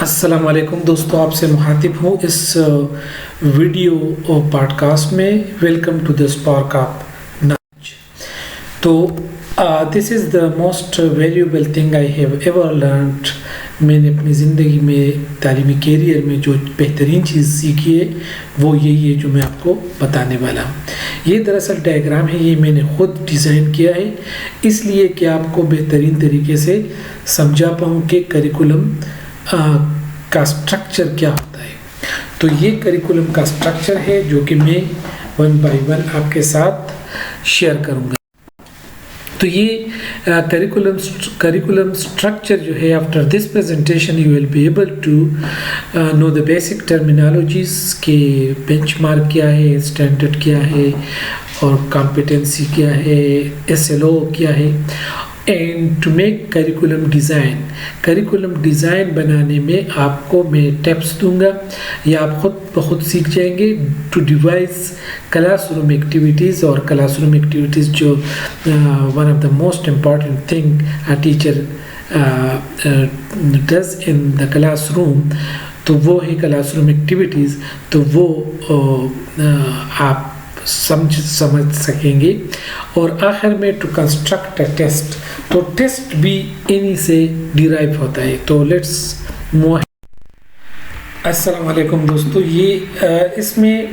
السلام علیکم دوستو، آپ سے مخاطب ہوں اس ویڈیو اور پوڈ کاسٹ میں. Welcome to the spark of knowledge. تو this is the most valuable thing I have ever learned. میں نے اپنی زندگی میں تعلیمی کیریئر میں جو بہترین چیز سیکھی ہے وہ یہی ہے جو میں آپ کو بتانے والا ہوں. یہ دراصل ڈائیگرام ہے، یہ میں نے خود ڈیزائن کیا ہے اس لیے کہ آپ کو بہترین طریقے سے سمجھا پاؤں کہ کریکولم کا سٹرکچر کیا ہوتا ہے. تو یہ کریکولم کا سٹرکچر ہے جو کہ میں ون بائی ون آپ کے ساتھ شیئر کروں گا. تو یہ کریکولم سٹرکچر جو ہے after this presentation you will be able to know the basic terminologies کہ بینچ مارک کیا ہے، اسٹینڈرڈ کیا ہے اور کمپیٹنسی کیا ہے، SLO کیا ہے. And to make curriculum design بنانے میں آپ کو میں ٹیپس دوں گا یا آپ خود بخود سیکھ جائیں گے to devise classroom activities. اور کلاس روم ایکٹیویٹیز جو one of the most important thing a teacher does in the classroom, تو وہ ہے کلاس روم ایکٹیویٹیز. تو وہ آپ سمجھ سکیں گے. اور آخر میں ٹو کنسٹرکٹ اے ٹیسٹ، تو ٹیسٹ بھی انہی سے ڈیرائیو ہوتا ہے. تو لیٹس موو. السلام علیکم دوستو، یہ اس میں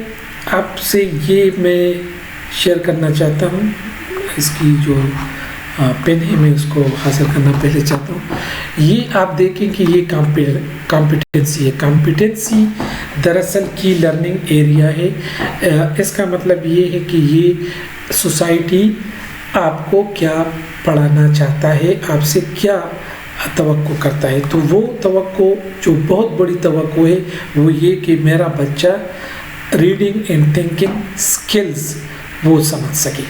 آپ سے یہ میں شیئر کرنا چاہتا ہوں. اس کی جو پین ہے میں اس کو حاصل کرنا پہلے چاہتا ہوں. یہ آپ دیکھیں کہ یہ کمپیٹنسی ہے. کمپیٹنسی دراصل کی لرننگ ایریا ہے. اس کا مطلب یہ ہے کہ یہ سوسائٹی آپ کو کیا پڑھانا چاہتا ہے، آپ سے کیا توقع کرتا ہے. تو وہ توقع جو بہت بڑی توقع ہے وہ یہ کہ میرا بچہ ریڈنگ اینڈ تھنکنگ سکلز وہ سمجھ سکے.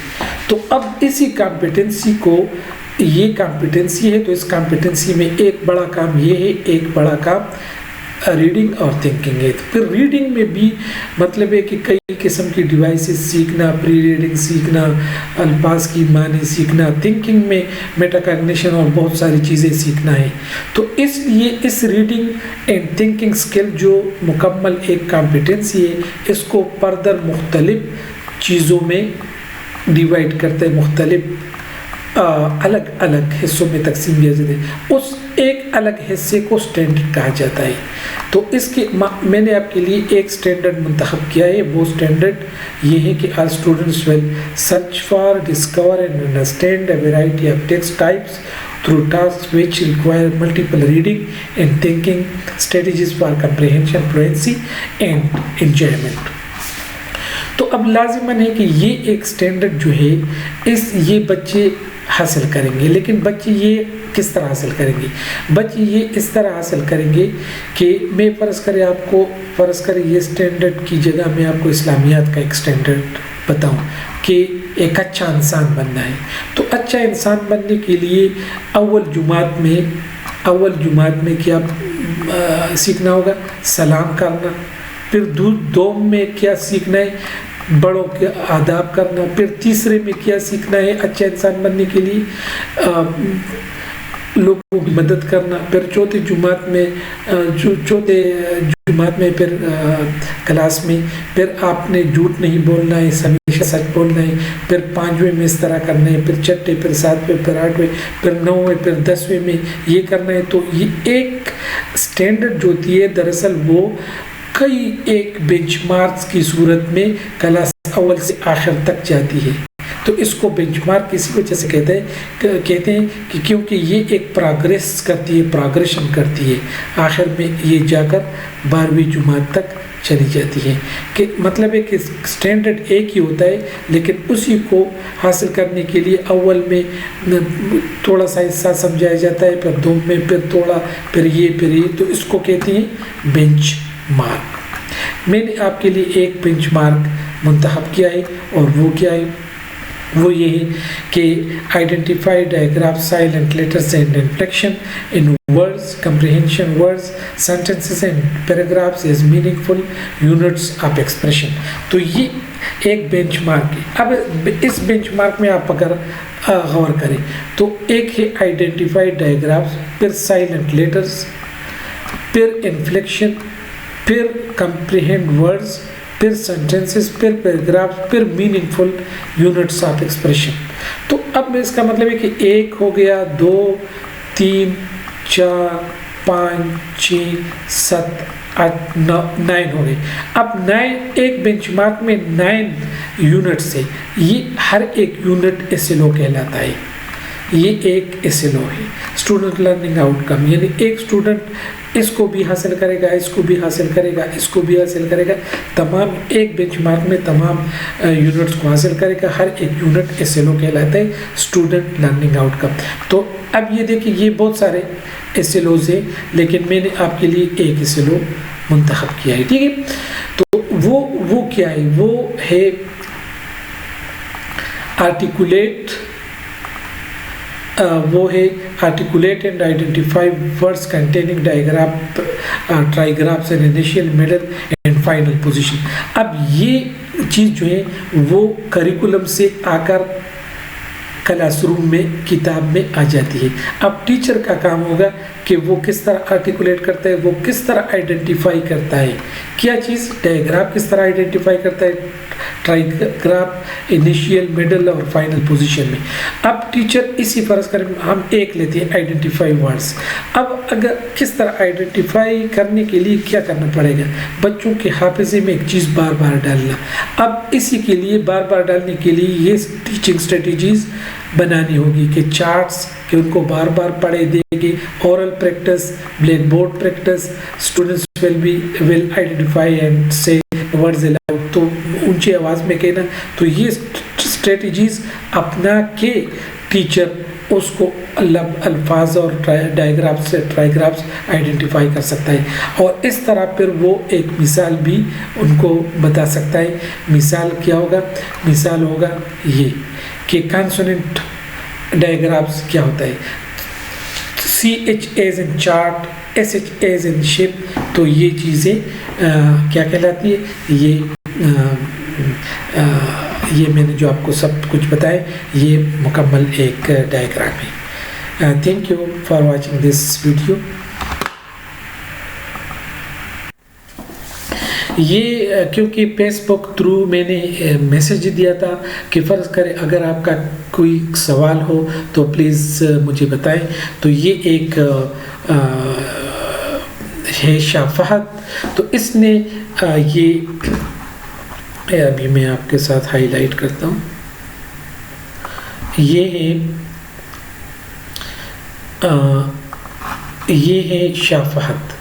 تو اب اسی کمپیٹنسی کو، یہ کمپیٹنسی ہے تو اس کمپیٹنسی میں ایک بڑا کام یہ ہے، ایک بڑا کام ریڈنگ اور تھنکنگ ہے. پھر ریڈنگ میں بھی مطلب ہے کہ کئی قسم کی ڈیوائسز سیکھنا، پری ریڈنگ سیکھنا، الفاظ کی معنی سیکھنا. تھنکنگ میں میٹا کاگنیشن اور بہت ساری چیزیں سیکھنا ہے. تو اس لیے اس ریڈنگ اینڈ تھنکنگ سکل جو مکمل ایک کمپیٹنسی ہے، اس کو فردر مختلف چیزوں میں ڈیوائڈ کرتے ہیں، مختلف الگ الگ حصوں میں تقسیم کیا جاتا ہے. اس ایک الگ حصے کو سٹینڈرڈ کہا جاتا ہے. تو اس کے میں نے آپ کے لیے ایک سٹینڈرڈ منتخب کیا ہے. وہ سٹینڈرڈ یہ ہے کہ all students will search for, discover and understand a variety of text types through tasks which require multiple reading and thinking strategies for comprehension, fluency and enjoyment. تو اب لازماً ہے کہ یہ ایک سٹینڈرڈ جو ہے یہ بچے حاصل کریں گے. لیکن بچے یہ کس طرح حاصل کریں گے؟ بچے یہ اس طرح حاصل کریں گے کہ میں فرض کریں یہ سٹینڈرڈ کی جگہ میں آپ کو اسلامیات کا ایک سٹینڈرڈ بتاؤں کہ ایک اچھا انسان بننا ہے. تو اچھا انسان بننے کے لیے اول جماعت میں کیا سیکھنا ہوگا؟ سلام کرنا. پھر دوم میں کیا سیکھنا ہے؟ بڑوں کے آداب کرنا. پھر تیسرے میں کیا سیکھنا ہے اچھا انسان بننے کے لیے؟ لوگوں کی مدد کرنا. پھر چوتھے جماعت میں پھر کلاس میں پھر آپ نے جھوٹ نہیں بولنا ہے، ہمیشہ سچ بولنا ہے. پھر پانچویں میں اس طرح کرنا ہے، پھر چھٹے، پھر ساتویں، پھر آٹھویں، پھر نویں، پھر 10ویں میں یہ کرنا ہے. تو یہ ایک سٹینڈرڈ جو ہوتی ہے دراصل وہ کئی ایک بینچ مارکس کی صورت میں کلاس اول سے آخر تک جاتی ہے. تو اس کو بینچ مارک اسی وجہ سے کہتے ہیں کہ کیونکہ یہ ایک پروگریشن کرتی ہے. آخر میں یہ جا کر 12ویں جماعت تک چلی جاتی ہے. کہ مطلب ہے کہ سٹینڈرڈ ایک ہی ہوتا ہے لیکن اسی کو حاصل کرنے کے لیے اول میں تھوڑا سا حصہ سمجھایا جاتا ہے، پھر دوم میں پھر تھوڑا، پھر یہ. تو اس کو کہتے ہیں بینچ مارک. میں نے آپ کے لیے ایک بینچ مارک منتخب کیا ہے اور وہ کیا ہے؟ وہ یہ ہے کہ identify digraph silent letters and inflection in words, comprehension words, sentences and paragraphs as meaningful units of expression. تو یہ ایک بینچ مارک ہے. اب اس بینچ مارک میں آپ اگر غور کریں تو ایک ہے آئیڈینٹیفائی ڈائیگرافز، پھر سائلنٹ لیٹرز، پھر انفلیکشن، پھر کمپریہینڈ ورڈز، پھر سینٹینسز، پھر پیراگراف، پھر meaningful units of expression. تو اب اس کا مطلب ہے کہ 1 ہو گیا، 2 3 4 5 6 7 8 9 ہو گئے. اب 9 ایک بینچ مارک میں 9 یونٹس ہے. یہ ہر ایک یونٹ SLO کہلاتا ہے. یہ ایک SLO ہے، اسٹوڈنٹ لرننگ آؤٹ کم. یعنی ایک اسٹوڈنٹ اس کو بھی حاصل کرے گا، اس کو بھی حاصل کرے گا، اس کو بھی حاصل کرے گا، تمام ایک بینچ مارک میں تمام یونٹس کو حاصل کرے گا. ہر ایک یونٹ SLO کہلاتا ہے، اسٹوڈنٹ لرننگ آؤٹ کم. تو اب یہ دیکھیں یہ بہت سارے SLOs ہیں، لیکن میں نے آپ کے لیے ایک SLO منتخب کیا ہے. ٹھیک ہے، تو وہ کیا ہے؟ وہ ہے آرٹیکولیٹ. وہ ہے articulate and identify words containing trigraphs and initial, middle and final position. اب یہ چیز جو ہے وہ کریکولم سے آ کر کلاس روم میں کتاب میں آ جاتی ہے. اب ٹیچر کا کام ہوگا کہ وہ کس طرح آرٹیکولیٹ کرتا ہے، وہ کس طرح آئیڈینٹیفائی کرتا ہے کیا چیز، ڈائیگراف کس طرح آئیڈینٹیفائی کرتا ہے، ٹرائیگراف انیشیل، مڈل اور فائنل پوزیشن میں. اب ٹیچر اسی فرض کریں ہم ایک لیتے ہیں آئیڈینٹیفائی ورڈس. اب اگر کس طرح آئیڈینٹیفائی کرنے کے لیے کیا کرنا پڑے گا، بچوں کے حافظے میں ایک چیز بار بار ڈالنا. اب اسی کے لیے بار بار ڈالنے کے لیے یہ ٹیچنگ اسٹریٹجیز بنانی ہوگی کہ چارٹس کہ ان کو بار بار پڑھے دیں گے، oral practice, black board practice, students will identify and say words aloud. تو اونچی آواز میں کہنا. تو یہ اسٹریٹجیز اپنا کے ٹیچر اس کو الفاظ اور ٹرائیگرافس آئیڈینٹیفائی کر سکتا ہے، اور اس طرح پھر وہ ایک مثال بھی ان کو بتا سکتا ہے. مثال کیا ہوگا؟ مثال ہوگا یہ کہ کانسوننٹ ڈائیگرافس کیا ہوتا ہے، CH as in chart، SH as in ship. تو یہ چیزیں کیا کہلاتی ہے؟ یہ میں نے جو آپ کو سب کچھ بتایا یہ مکمل ایک ڈائیگرام ہے. Thank you for watching this video. یہ کیونکہ فیس بک تھرو میں نے میسیج دیا تھا کہ فرض کرے اگر آپ کا کوئی سوال ہو تو پلیز مجھے بتائیں. تو یہ ایک ہے شاہ فہد. تو اس نے یہ ابھی میں آپ کے ساتھ ہائی لائٹ کرتا ہوں. یہ ہے شاہ فہد.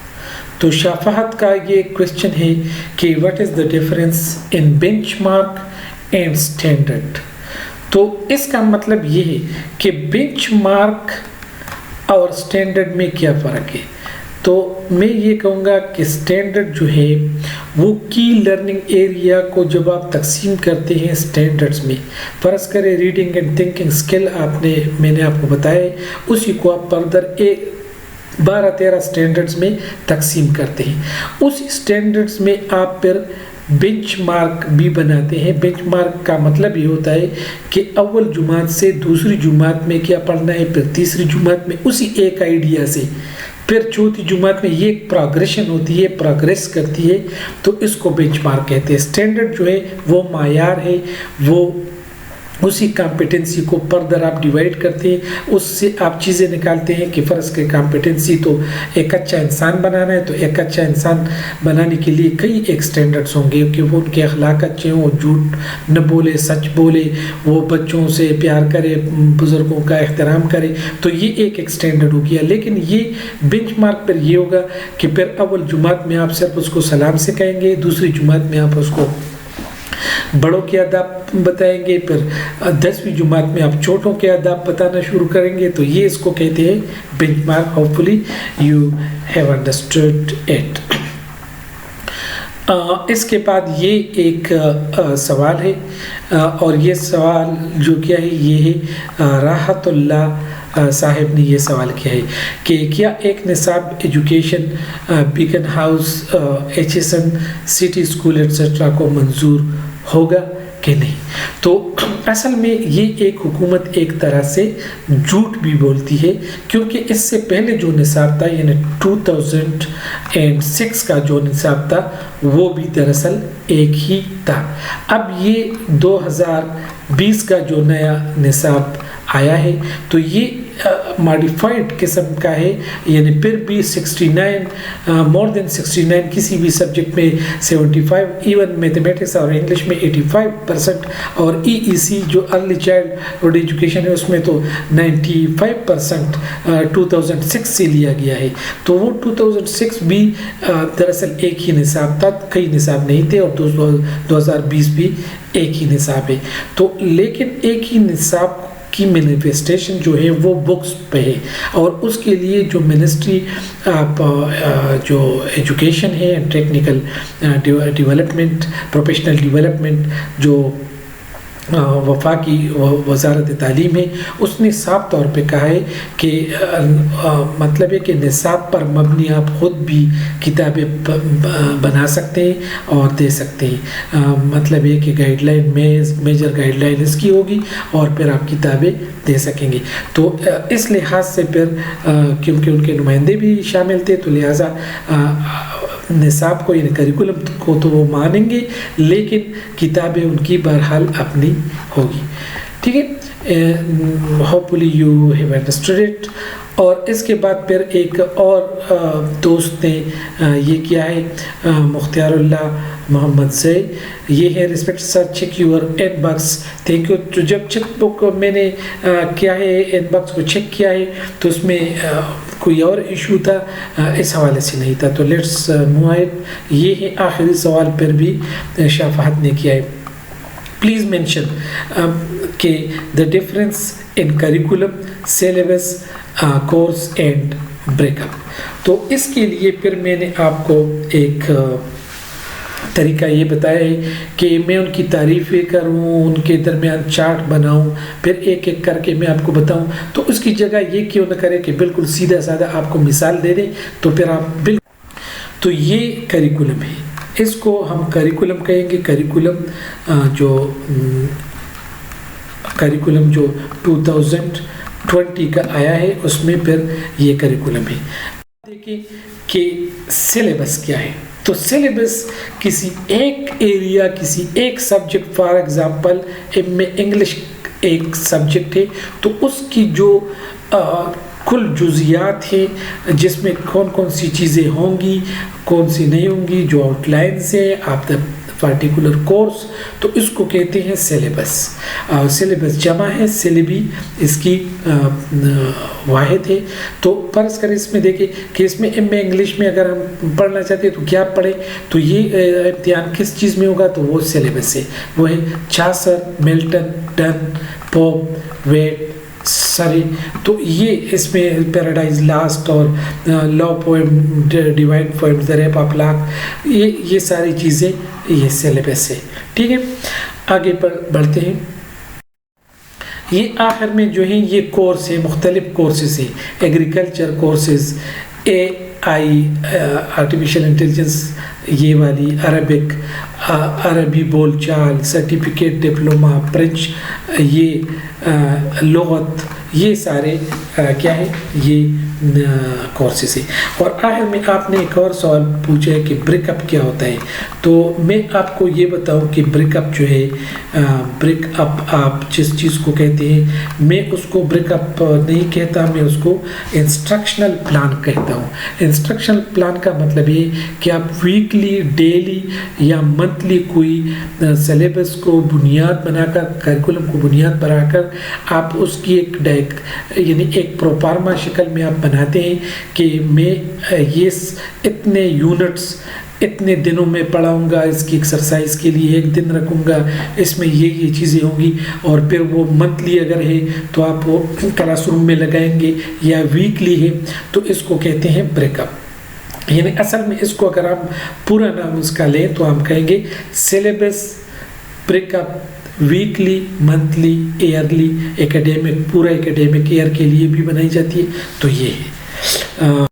تو شاہ فہد کا یہ کویشچن ہے کہ what is the difference in bench mark and standard. تو اس کا مطلب یہ ہے کہ بینچ مارک اور اسٹینڈرڈ میں کیا فرق ہے. تو میں یہ کہوں گا کہ اسٹینڈرڈ جو ہے وہ کی لرننگ ایریا کو جب آپ تقسیم کرتے ہیں اسٹینڈرڈز میں، فرض کرے ریڈنگ اینڈ تھنکنگ اسکل میں نے آپ کو بتایا، اسی کو آپ فردر 12-13 اسٹینڈرڈز میں تقسیم کرتے ہیں. اس اسٹینڈرڈز میں آپ پھر بینچ مارک بھی بناتے ہیں. بینچ مارک کا مطلب یہ ہوتا ہے کہ اول جماعت سے دوسری جماعت میں کیا پڑھنا ہے، پھر تیسری جماعت میں اسی ایک آئیڈیا سے، پھر چوتھی جماعت میں یہ پروگریشن ہوتی ہے، پروگریس کرتی ہے. تو اس کو بینچ مارک کہتے ہیں. اسٹینڈرڈ جو ہے وہ معیار ہے، وہ اسی کمپیٹنسی کو فردر آپ ڈیوائڈ کرتے ہیں، اس سے آپ چیزیں نکالتے ہیں کہ فرض کے کمپیٹنسی تو ایک اچھا انسان بنانا ہے، تو ایک اچھا انسان بنانے کے لیے کئی ایک اسٹینڈرڈس ہوں گے کہ وہ ان کے اخلاق اچھے ہوں، وہ جھوٹ نہ بولے، سچ بولے، وہ بچوں سے پیار کرے، بزرگوں کا احترام کرے. تو یہ ایک اسٹینڈرڈ ہو گیا. لیکن یہ بینچ مارک پر یہ ہوگا کہ پھر اول جماعت میں آپ صرف اس کو سلام سے کہیں گے، دوسری جماعت میں آپ اس کو بڑوں کے آداب بتائیں گے، پھر 10ویں جماعت میں آپ چھوٹوں کے آداب بتانا شروع کریں گے. تو یہ اس کو کہتے ہیں benchmark. Hopefully you have understood it. اس کے بعد یہ ایک سوال ہے، اور یہ سوال جو کیا ہے یہ ہے راحت اللہ صاحب نے یہ سوال کیا ہے کہ کیا ایک نصاب education Beaconhouse HSN city school etcetera کو منظور ہوگا کہ نہیں. تو اصل میں یہ ایک حکومت ایک طرح سے جھوٹ بھی بولتی ہے، کیونکہ اس سے پہلے جو نصاب تھا یعنی 2006 کا جو نصاب تھا وہ بھی دراصل ایک ہی تھا. اب یہ 2020 کا جو نیا نصاب آیا ہے تو یہ ماڈیفائڈ قسم کا ہے، یعنی پھر بھی 69 مور دین 69 کسی بھی سبجیکٹ میں 75، ایون میتھمیٹکس اور انگلش میں 85%، اور EEC جو ارلی چائلڈ ایجوکیشن ہے اس میں تو 95% 2006 سے لیا گیا ہے. تو وہ 2006 بھی دراصل ایک ہی نصاب تھا، کئی نصاب نہیں تھے، اور 2020 بھی ایک ہی نصاب ہے. تو لیکن ایک ہی نصاب کی مینیفیسٹیشن جو ہے وہ بکس پہ ہے، اور اس کے لیے جو منسٹری جو ایجوکیشن ہے، ٹیکنیکل ڈیولپمنٹ، پروفیشنل ڈیولپمنٹ، جو وفاقی وزارت تعلیم ہے، اس نے صاف طور پہ کہا ہے کہ مطلب ہے کہ نصاب پر مبنی آپ خود بھی کتابیں بنا سکتے ہیں اور دے سکتے ہیں. مطلب یہ کہ guideline major guideline اس کی ہوگی اور پھر آپ کتابیں دے سکیں گے. تو اس لحاظ سے پھر کیونکہ ان کے نمائندے بھی شامل تھے تو لہٰذا نصاب کو یعنی کریکولم کو تو وہ مانیں گے، لیکن کتابیں ان کی بہرحال اپنی ہوگی. ٹھیک ہے، hopefully you have understood it. اور اس کے بعد پھر ایک اور دوست نے یہ کیا ہے، مختار اللہ محمد سے، یہ ہے respect sir check your in box. Thank you. تو جب چیک بک میں نے کیا ہے ان باکس کو چیک کیا ہے تو اس میں کوئی اور ایشو تھا، اس حوالے سے نہیں تھا. تو لیٹس موو اٹ. یہ ہے آخری سوال پھر بھی شاہ فہد نے کیا ہے. پلیز مینشن کہ the difference in curriculum, syllabus, course and break up. تو اس کے لیے پھر میں نے آپ کو ایک طریقہ یہ بتایا ہے کہ میں ان کی تعریفیں کروں، ان کے درمیان چارٹ بناؤں، پھر ایک ایک کر کے میں آپ کو بتاؤں. تو اس کی جگہ یہ کیوں نہ کرے کہ بالکل سیدھا سادہ آپ کو مثال دے دیں، تو پھر آپ بالکل. تو یہ کریکولم ہے، اس کو ہم کریکولم کہیں گے. کریکولم جو 2020 کا آیا ہے اس میں پھر یہ کریکولم ہے. دیکھیں کہ سلیبس کیا ہے. تو سلیبس کسی ایک ایریا، کسی ایک سبجیکٹ، فار ایگزامپل میں انگلش ایک سبجیکٹ ہے تو اس کی جو کل جزیات ہیں، جس میں کون کون سی چیزیں ہوں گی، کون سی نہیں ہوں گی، جو آؤٹ لائنس ہیں آپ دا پارٹیکولر کورس، تو اس کو کہتے ہیں سلیبس. سلیبس جمع ہے، سلیبی اس کی واحد ہے. تو فرض کریں اس میں دیکھیں کہ اس میں انگلش میں اگر ہم پڑھنا چاہتے ہیں تو کیا پڑھیں، تو یہ امتحان کس چیز میں ہوگا، تو وہ سلیبس ہے. وہ ہے Chaucer, Milton, done, pope, wait, سری. تو یہ اس میں پیراڈائز لاسٹ اور لو poem, divine poem, the rape of lock, یہ ساری چیزیں یہ سلیبس ہے. ٹھیک ہے، آگے بڑھتے ہیں. یہ آخر میں جو ہیں یہ کورس ہے، مختلف کورسز ہیں. Agriculture courses, AI artificial intelligence, یہ والی عربک، عربی بول چال، سرٹیفکیٹ، ڈپلوما، فرینچ، یہ لغت، یہ سارے کیا ہے، یہ کورسز ہیں. اور آخر میں آپ نے ایک اور سوال پوچھا ہے کہ بریک اپ کیا ہوتا ہے. تو میں آپ کو یہ بتاؤں کہ بریک اپ جو ہے، بریک اپ آپ جس چیز کو کہتے ہیں، میں اس کو بریک اپ نہیں کہتا، میں اس کو انسٹرکشنل پلان کہتا ہوں. انسٹرکشنل پلان کا مطلب یہ کہ آپ ویکلی، ڈیلی یا منتھلی کوئی سلیبس کو بنیاد بنا کر، کریکولم کو بنیاد بنا کر آپ اس کی یعنی ایک پروفارما شکل میں آپ بناتے ہیں کہ میں یہ اتنے یونٹس اتنے دنوں میں پڑھاؤں گا، اس کی ایکسرسائز کے لیے ایک دن رکھوں گا، اس میں یہ چیزیں ہوں گی. اور پھر وہ منتھلی اگر ہے تو آپ وہ کلاس روم میں لگائیں گے، یا ویکلی ہے تو اس کو کہتے ہیں بریک اپ. یعنی اصل میں اس کو اگر آپ پورا نام اس کا لیں تو ہم کہیں گے syllabus, break up, weekly, monthly, yearly, academic, پورا اکیڈیمک ایئر کے لیے بھی بنائی جاتی ہے. تو یہ ہے.